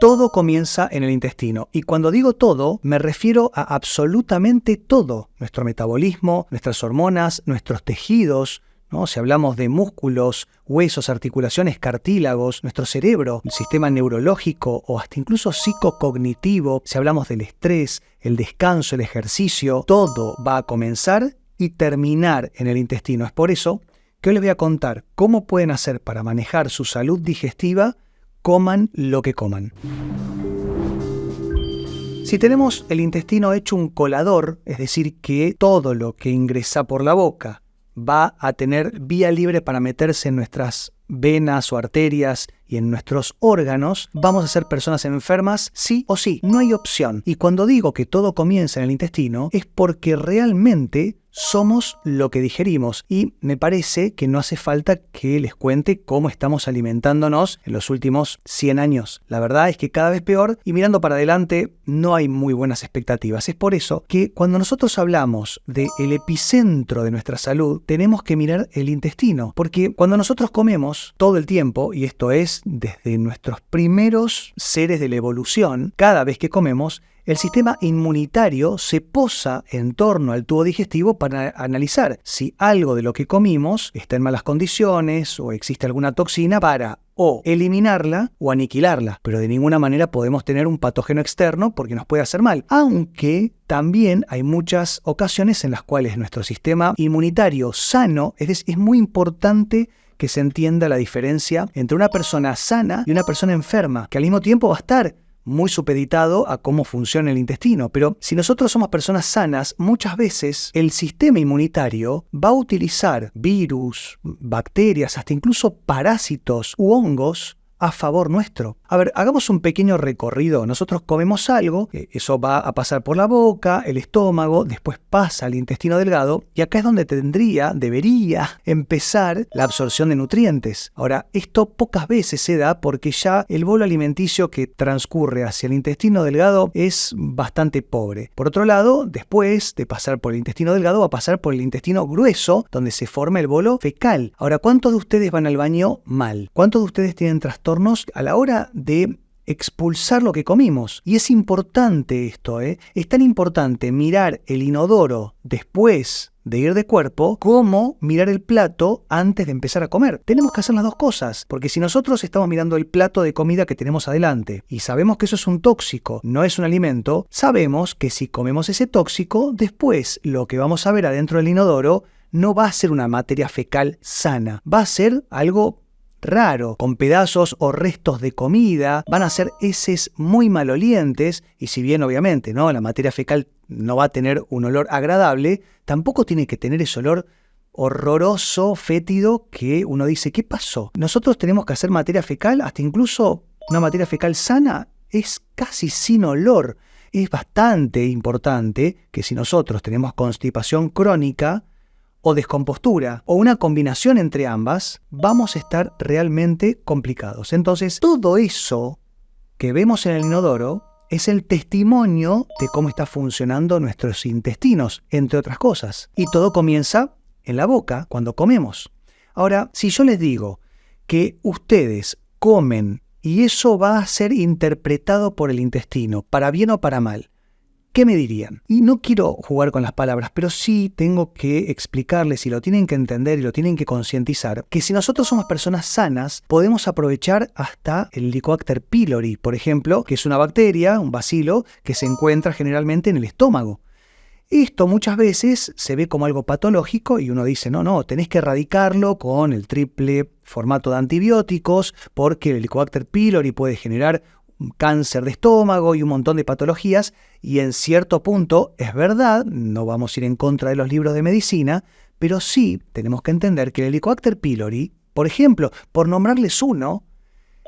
Todo comienza en el intestino. Y cuando digo todo, me refiero a absolutamente todo. Nuestro metabolismo, nuestras hormonas, nuestros tejidos, ¿no? Si hablamos de músculos, huesos, articulaciones, cartílagos, nuestro cerebro, el sistema neurológico o hasta incluso psicocognitivo, si hablamos del estrés, el descanso, el ejercicio, todo va a comenzar y terminar en el intestino. Es por eso que hoy les voy a contar cómo pueden hacer para manejar su salud digestiva, coman lo que coman. Si tenemos el intestino hecho un colador, es decir, que todo lo que ingresa por la boca va a tener vía libre para meterse en nuestras venas o arterias y en nuestros órganos, vamos a ser personas enfermas sí o sí, no hay opción. Y cuando digo que todo comienza en el intestino, es porque realmente somos lo que digerimos y me parece que no hace falta que les cuente cómo estamos alimentándonos en los últimos 100 años. La verdad es que cada vez peor y mirando para adelante no hay muy buenas expectativas. Es por eso que cuando nosotros hablamos del epicentro de nuestra salud, tenemos que mirar el intestino, porque cuando nosotros comemos todo el tiempo, y esto es desde nuestros primeros seres de la evolución, cada vez que comemos, el sistema inmunitario se posa en torno al tubo digestivo para analizar si algo de lo que comimos está en malas condiciones o existe alguna toxina para o eliminarla o aniquilarla. Pero de ninguna manera podemos tener un patógeno externo porque nos puede hacer mal. Aunque también hay muchas ocasiones en las cuales nuestro sistema inmunitario sano, es muy importante que se entienda la diferencia entre una persona sana y una persona enferma, que al mismo tiempo va a estar muy supeditado a cómo funciona el intestino. Pero si nosotros somos personas sanas, muchas veces el sistema inmunitario va a utilizar virus, bacterias, hasta incluso parásitos u hongos a favor nuestro. A ver, hagamos un pequeño recorrido. Nosotros comemos algo, eso va a pasar por la boca, el estómago, después pasa al intestino delgado y acá es donde debería empezar la absorción de nutrientes. Ahora, esto pocas veces se da porque ya el bolo alimenticio que transcurre hacia el intestino delgado es bastante pobre. Por otro lado, después de pasar por el intestino delgado va a pasar por el intestino grueso donde se forma el bolo fecal. Ahora, ¿cuántos de ustedes van al baño mal? ¿Cuántos de ustedes tienen trastornos a la hora de expulsar lo que comimos? Y es importante esto, es tan importante mirar el inodoro después de ir de cuerpo como mirar el plato antes de empezar a comer. Tenemos que hacer las dos cosas, porque si nosotros estamos mirando el plato de comida que tenemos adelante y sabemos que eso es un tóxico, no es un alimento, sabemos que si comemos ese tóxico, después lo que vamos a ver adentro del inodoro no va a ser una materia fecal sana, va a ser algo raro, con pedazos o restos de comida, van a ser heces muy malolientes y si bien obviamente ¿no? La materia fecal no va a tener un olor agradable, tampoco tiene que tener ese olor horroroso, fétido, que uno dice, ¿qué pasó? Nosotros tenemos que hacer materia fecal, hasta incluso una materia fecal sana es casi sin olor. Es bastante importante que si nosotros tenemos constipación crónica, o descompostura, o una combinación entre ambas, vamos a estar realmente complicados. Entonces, todo eso que vemos en el inodoro es el testimonio de cómo está funcionando nuestros intestinos, entre otras cosas. Y todo comienza en la boca, cuando comemos. Ahora, si yo les digo que ustedes comen y eso va a ser interpretado por el intestino, para bien o para mal, ¿qué me dirían? Y no quiero jugar con las palabras, pero sí tengo que explicarles y lo tienen que entender y lo tienen que concientizar, que si nosotros somos personas sanas, podemos aprovechar hasta el Helicobacter pylori, por ejemplo, que es una bacteria, un bacilo, que se encuentra generalmente en el estómago. Esto muchas veces se ve como algo patológico y uno dice, no, tenés que erradicarlo con el triple formato de antibióticos porque el Helicobacter pylori puede generar cáncer de estómago y un montón de patologías, y en cierto punto es verdad, no vamos a ir en contra de los libros de medicina, pero sí tenemos que entender que el Helicobacter pylori, por ejemplo, por nombrarles uno,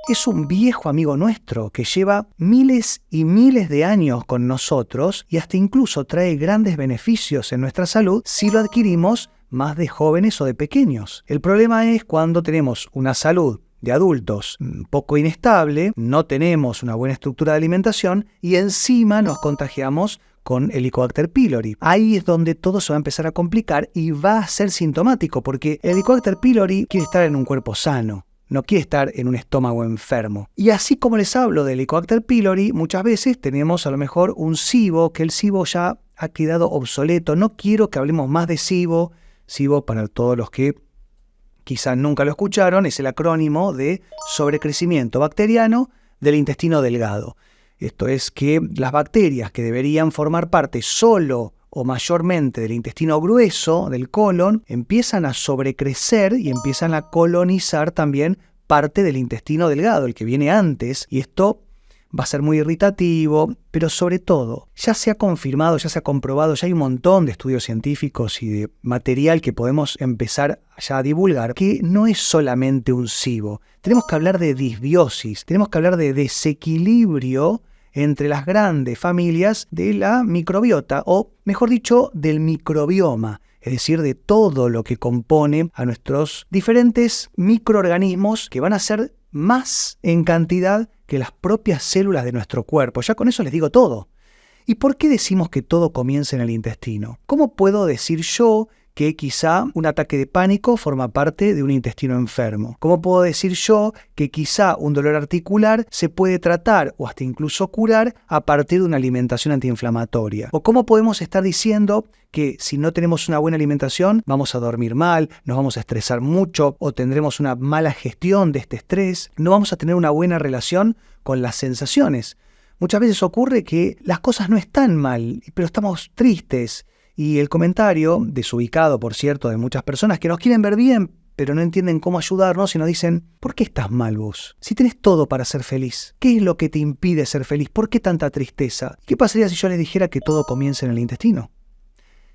es un viejo amigo nuestro que lleva miles y miles de años con nosotros y hasta incluso trae grandes beneficios en nuestra salud si lo adquirimos más de jóvenes o de pequeños. El problema es cuando tenemos una salud de adultos poco inestable, no tenemos una buena estructura de alimentación y encima nos contagiamos con el Helicobacter pylori. Ahí es donde todo se va a empezar a complicar y va a ser sintomático porque el Helicobacter pylori quiere estar en un cuerpo sano. no quiere estar en un estómago enfermo. Y así como les hablo del Helicobacter pylori, muchas veces tenemos a lo mejor un SIBO, que el SIBO ya ha quedado obsoleto. No quiero que hablemos más de SIBO. SIBO, para todos los que quizás nunca lo escucharon, es el acrónimo de sobrecrecimiento bacteriano del intestino delgado. Esto es que las bacterias que deberían formar parte solo o mayormente del intestino grueso, del colon, empiezan a sobrecrecer y empiezan a colonizar también parte del intestino delgado, el que viene antes, y esto va a ser muy irritativo, pero sobre todo, ya se ha confirmado, ya se ha comprobado, ya hay un montón de estudios científicos y de material que podemos empezar ya a divulgar, que no es solamente un SIBO. Tenemos que hablar de disbiosis, tenemos que hablar de desequilibrio entre las grandes familias de la microbiota, o mejor dicho, del microbioma, es decir, de todo lo que compone a nuestros diferentes microorganismos que van a ser más en cantidad que las propias células de nuestro cuerpo. Ya con eso les digo todo. ¿Y por qué decimos que todo comienza en el intestino? ¿Cómo puedo decir yo que quizá un ataque de pánico forma parte de un intestino enfermo? ¿Cómo puedo decir yo que quizá un dolor articular se puede tratar o hasta incluso curar a partir de una alimentación antiinflamatoria? ¿O cómo podemos estar diciendo que si no tenemos una buena alimentación vamos a dormir mal, nos vamos a estresar mucho o tendremos una mala gestión de este estrés, no vamos a tener una buena relación con las sensaciones? Muchas veces ocurre que las cosas no están mal, pero estamos tristes. Y el comentario, desubicado por cierto, de muchas personas que nos quieren ver bien, pero no entienden cómo ayudarnos y nos dicen: ¿por qué estás mal vos? Si tenés todo para ser feliz, ¿qué es lo que te impide ser feliz? ¿Por qué tanta tristeza? ¿Qué pasaría si yo les dijera que todo comienza en el intestino?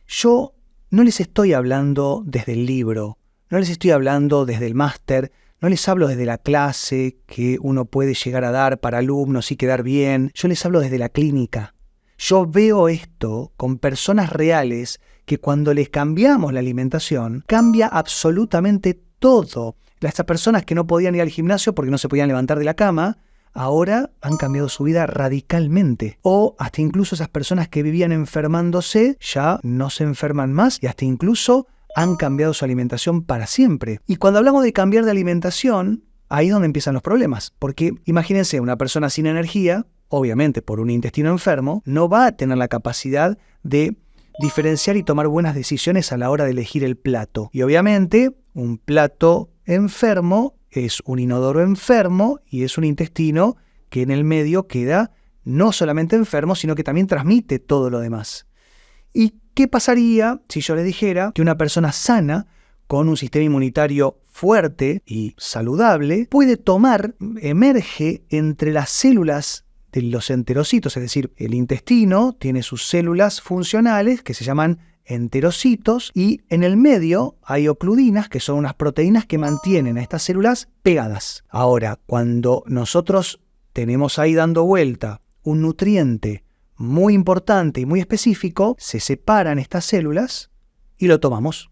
Yo no les estoy hablando desde el libro, no les estoy hablando desde el máster, no les hablo desde la clase que uno puede llegar a dar para alumnos y quedar bien. Yo les hablo desde la clínica. Yo veo esto con personas reales que cuando les cambiamos la alimentación, cambia absolutamente todo. Estas personas que no podían ir al gimnasio porque no se podían levantar de la cama, ahora han cambiado su vida radicalmente. O hasta incluso esas personas que vivían enfermándose, ya no se enferman más y hasta incluso han cambiado su alimentación para siempre. Y cuando hablamos de cambiar de alimentación, ahí es donde empiezan los problemas. Porque imagínense, una persona sin energía, obviamente por un intestino enfermo, no va a tener la capacidad de diferenciar y tomar buenas decisiones a la hora de elegir el plato. Y obviamente un plato enfermo es un inodoro enfermo y es un intestino que en el medio queda no solamente enfermo, sino que también transmite todo lo demás. ¿Y qué pasaría si yo les dijera que una persona sana, con un sistema inmunitario fuerte y saludable, puede emerge entre las células de los enterocitos? Es decir, el intestino tiene sus células funcionales que se llaman enterocitos y en el medio hay ocludinas, que son unas proteínas que mantienen a estas células pegadas. Ahora, cuando nosotros tenemos ahí dando vuelta un nutriente muy importante y muy específico, se separan estas células y lo tomamos.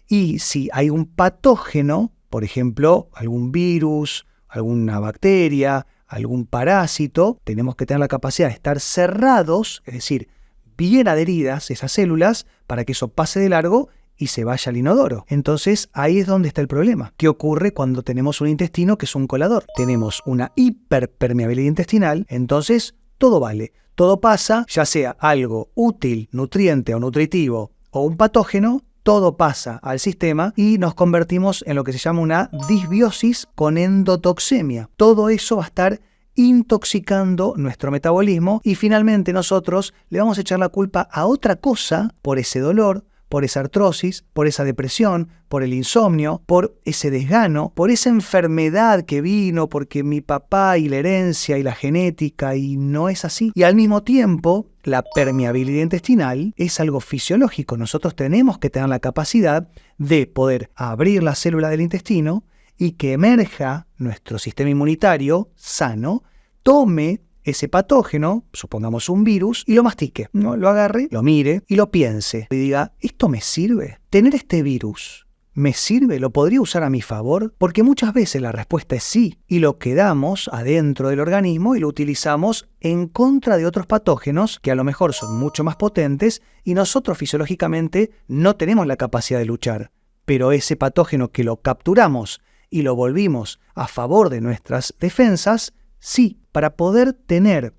Y si hay un patógeno, por ejemplo, algún virus, alguna bacteria, algún parásito, tenemos que tener la capacidad de estar cerrados, es decir, bien adheridas esas células para que eso pase de largo y se vaya al inodoro. Entonces ahí es donde está el problema. ¿Qué ocurre cuando tenemos un intestino que es un colador? Tenemos una hiperpermeabilidad intestinal, entonces todo vale. Todo pasa, ya sea algo útil, nutriente o nutritivo o un patógeno, todo pasa al sistema y nos convertimos en lo que se llama una disbiosis con endotoxemia. Todo eso va a estar intoxicando nuestro metabolismo y finalmente nosotros le vamos a echar la culpa a otra cosa por ese dolor, por esa artrosis, por esa depresión, por el insomnio, por ese desgano, por esa enfermedad que vino porque mi papá y la herencia y la genética, y no es así. Y al mismo tiempo, la permeabilidad intestinal es algo fisiológico. Nosotros tenemos que tener la capacidad de poder abrir la célula del intestino y que emerja nuestro sistema inmunitario sano, tome ese patógeno, supongamos un virus, y lo mastique, ¿no? Lo agarre, lo mire y lo piense. Y diga, ¿esto me sirve? ¿Tener este virus me sirve? ¿Lo podría usar a mi favor? Porque muchas veces la respuesta es sí, y lo quedamos adentro del organismo y lo utilizamos en contra de otros patógenos que a lo mejor son mucho más potentes y nosotros fisiológicamente no tenemos la capacidad de luchar. Pero ese patógeno que lo capturamos y lo volvimos a favor de nuestras defensas, sí, para poder tener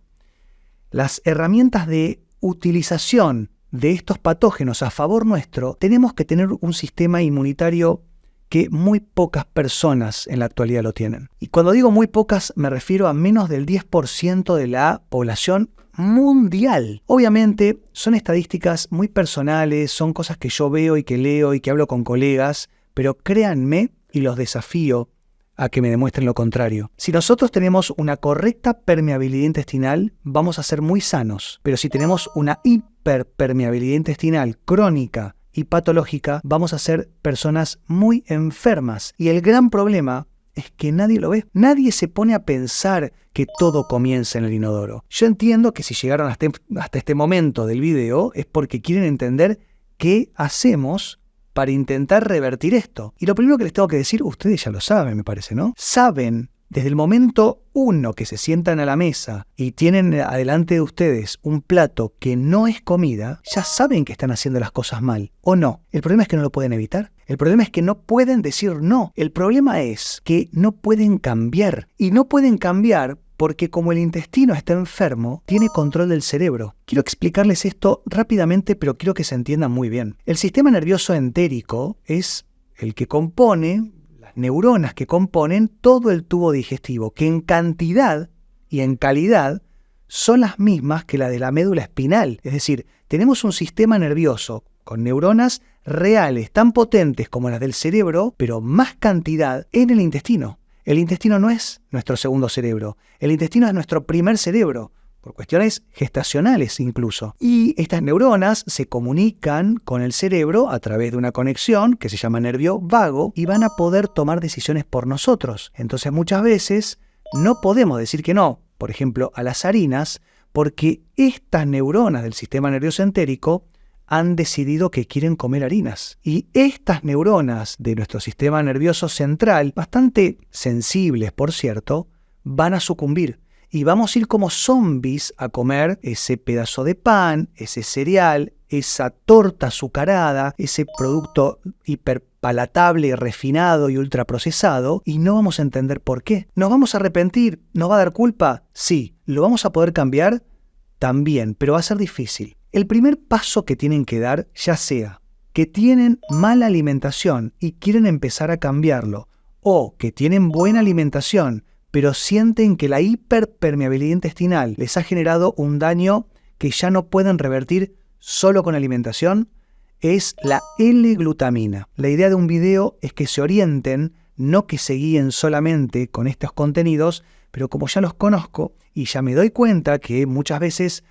las herramientas de utilización de estos patógenos a favor nuestro, tenemos que tener un sistema inmunitario que muy pocas personas en la actualidad lo tienen. Y cuando digo muy pocas, me refiero a menos del 10% de la población mundial. Obviamente son estadísticas muy personales, son cosas que yo veo y que leo y que hablo con colegas, pero créanme y los desafío a que me demuestren lo contrario. Si nosotros tenemos una correcta permeabilidad intestinal, vamos a ser muy sanos, pero si tenemos una hiperpermeabilidad intestinal crónica y patológica, vamos a ser personas muy enfermas. Y el gran problema es que nadie lo ve. Nadie se pone a pensar que todo comienza en el inodoro. Yo entiendo que si llegaron hasta este momento del video es porque quieren entender qué hacemos para intentar revertir esto. Y lo primero que les tengo que decir, ustedes ya lo saben, me parece, ¿no? Saben desde el momento 1 que se sientan a la mesa y tienen adelante de ustedes un plato que no es comida, ya saben que están haciendo las cosas mal, ¿o no? El problema es que no lo pueden evitar. El problema es que no pueden decir no. El problema es que no pueden cambiar. Y no pueden cambiar porque como el intestino está enfermo, tiene control del cerebro. Quiero explicarles esto rápidamente, pero quiero que se entienda muy bien. El sistema nervioso entérico es el que compone, las neuronas que componen todo el tubo digestivo, que en cantidad y en calidad son las mismas que la de la médula espinal. Es decir, tenemos un sistema nervioso con neuronas reales, tan potentes como las del cerebro, pero más cantidad en el intestino. El intestino no es nuestro segundo cerebro, el intestino es nuestro primer cerebro, por cuestiones gestacionales incluso. Y estas neuronas se comunican con el cerebro a través de una conexión que se llama nervio vago y van a poder tomar decisiones por nosotros. Entonces muchas veces no podemos decir que no, por ejemplo, a las harinas, porque estas neuronas del sistema nervioso entérico han decidido que quieren comer harinas. Y estas neuronas de nuestro sistema nervioso central, bastante sensibles por cierto, van a sucumbir. Y vamos a ir como zombies a comer ese pedazo de pan, ese cereal, esa torta azucarada, ese producto hiperpalatable, refinado y ultraprocesado, y no vamos a entender por qué. ¿Nos vamos a arrepentir? ¿Nos va a dar culpa? Sí. ¿Lo vamos a poder cambiar? También, pero va a ser difícil. El primer paso que tienen que dar, ya sea que tienen mala alimentación y quieren empezar a cambiarlo, o que tienen buena alimentación, pero sienten que la hiperpermeabilidad intestinal les ha generado un daño que ya no pueden revertir solo con alimentación, es la L-glutamina. La idea de un video es que se orienten, no que se guíen solamente con estos contenidos, pero como ya los conozco y ya me doy cuenta que muchas veces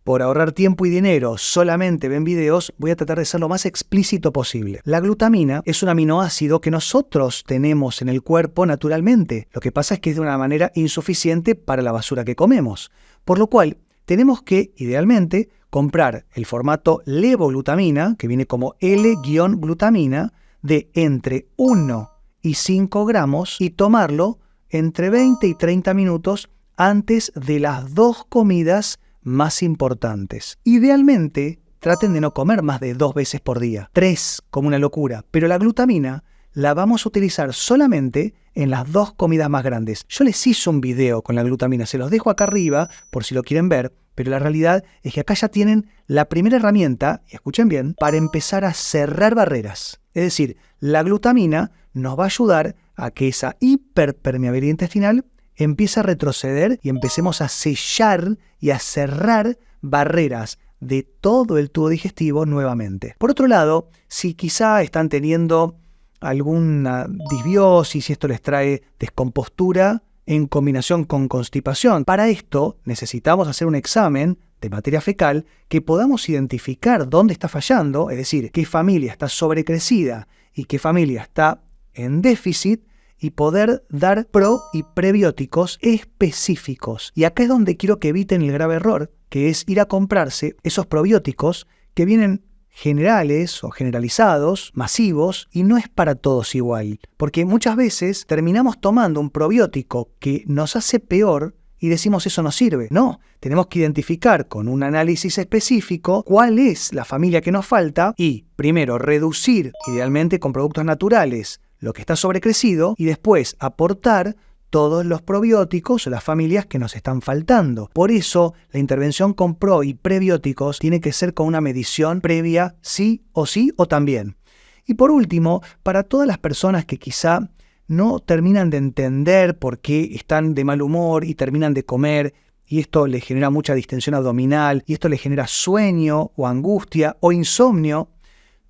por ahorrar tiempo y dinero solamente ven videos, voy a tratar de ser lo más explícito posible. La glutamina es un aminoácido que nosotros tenemos en el cuerpo naturalmente. Lo que pasa es que es de una manera insuficiente para la basura que comemos. Por lo cual, tenemos que, idealmente, comprar el formato levoglutamina, que viene como L-glutamina, de entre 1 y 5 gramos y tomarlo entre 20 y 30 minutos antes de las 2 comidas más importantes. Idealmente, traten de no comer más de 2 veces por día, 3 como una locura, pero la glutamina la vamos a utilizar solamente en las 2 comidas más grandes. Yo les hice un video con la glutamina, se los dejo acá arriba por si lo quieren ver, pero la realidad es que acá ya tienen la primera herramienta, y escuchen bien, para empezar a cerrar barreras. Es decir, la glutamina nos va a ayudar a que esa hiperpermeabilidad intestinal empiece a retroceder y empecemos a sellar y a cerrar barreras de todo el tubo digestivo nuevamente. Por otro lado, si quizá están teniendo alguna disbiosis y esto les trae descompostura en combinación con constipación, para esto necesitamos hacer un examen de materia fecal que podamos identificar dónde está fallando, es decir, qué familia está sobrecrecida y qué familia está en déficit, y poder dar pro y prebióticos específicos. Y acá es donde quiero que eviten el grave error, que es ir a comprarse esos probióticos que vienen generales o generalizados, masivos, y no es para todos igual. Porque muchas veces terminamos tomando un probiótico que nos hace peor y decimos eso no sirve. No, tenemos que identificar con un análisis específico cuál es la familia que nos falta y, primero, reducir, idealmente con productos naturales, lo que está sobrecrecido y después aportar todos los probióticos o las familias que nos están faltando. Por eso, la intervención con pro y prebióticos tiene que ser con una medición previa sí o también. Y por último, para todas las personas que quizá no terminan de entender por qué están de mal humor y terminan de comer, y esto les genera mucha distensión abdominal, y esto les genera sueño o angustia o insomnio,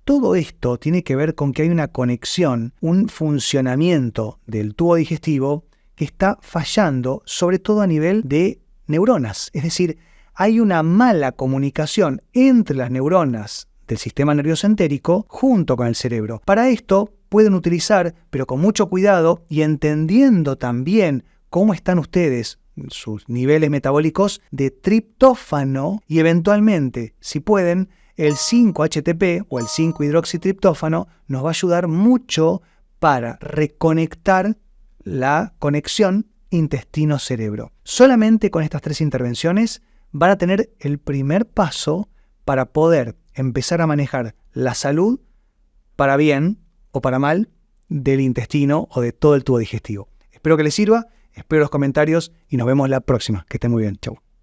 todo esto tiene que ver con que hay una conexión, un funcionamiento del tubo digestivo que está fallando, sobre todo a nivel de neuronas. Es decir, hay una mala comunicación entre las neuronas del sistema nervioso entérico junto con el cerebro. Para esto pueden utilizar, pero con mucho cuidado y entendiendo también cómo están ustedes, sus niveles metabólicos de triptófano y eventualmente, si pueden, el 5-HTP o el 5-hidroxitriptófano nos va a ayudar mucho para reconectar la conexión intestino-cerebro. Solamente con estas 3 intervenciones van a tener el primer paso para poder empezar a manejar la salud para bien o para mal del intestino o de todo el tubo digestivo. Espero que les sirva, espero los comentarios y nos vemos la próxima. Que estén muy bien. Chau.